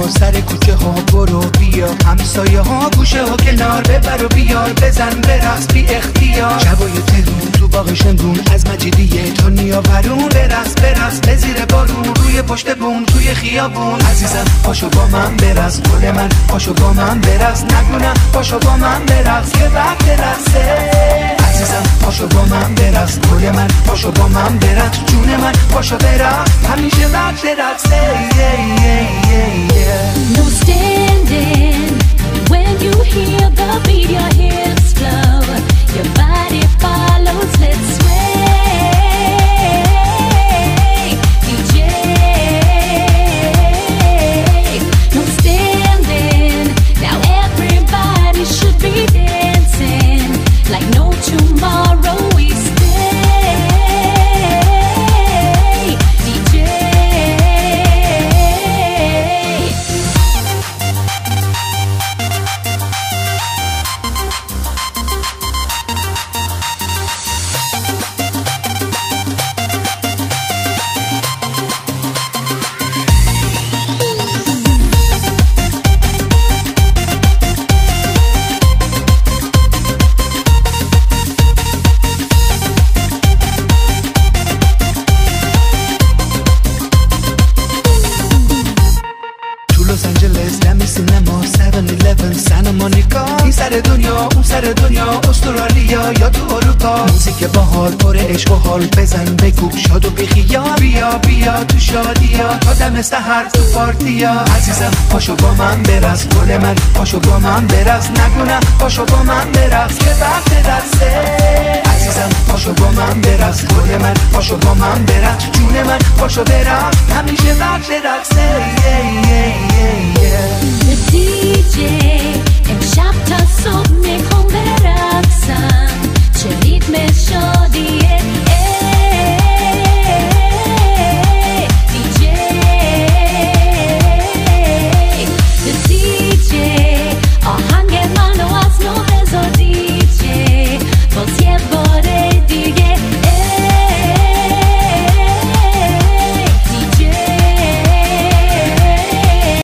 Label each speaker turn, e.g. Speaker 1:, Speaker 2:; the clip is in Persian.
Speaker 1: سر کوچه ها برو بیا، همسایه ها گوشه ها کنار ببر و بیار، بزن برقص بی اختیار. شبای تهرون تو باغ شمرون از مجیدیه تا نیاورون، برقص برقص به زیر بارون، روی پشت بوم توی خیابون. عزیزم پاشو با من برقص، گل من پاشو با من برقص، نگونم پاشو با من برقص که وقت رقصه. عزیزم پاشو با من برقص، گل من پاشو با من برقص، جون من پاشو برقص، همیشه وقت رقصه.
Speaker 2: No standing when you hear the beat, your hips flow, your body follows, let's sway. DJ, no standing, now everybody should be dancing like no tomorrow. We stay. DJ,
Speaker 1: لس آنجلس دمی سینما 7-11 سن مونیکا، این سر دنیا اون سر دنیا، استرالیا یا تو اروپا. موزیک باحال پر عشق و حال، بزن بگو شاد و بیخیال، بیا بیا تو شادیا تا دم سحر تو پارتیا. عزیزم پاشو با من برقص، گل من پاشو با من برقص، نگونم پاشو با من برقص که وقت رقصه. عزیزم پاشو با من برقص، گل من پاشو با من برقص، جون من پاشو برقص، همیشه وقت رقصه.
Speaker 2: the DJ امشب تا صبح میخوام برقصم.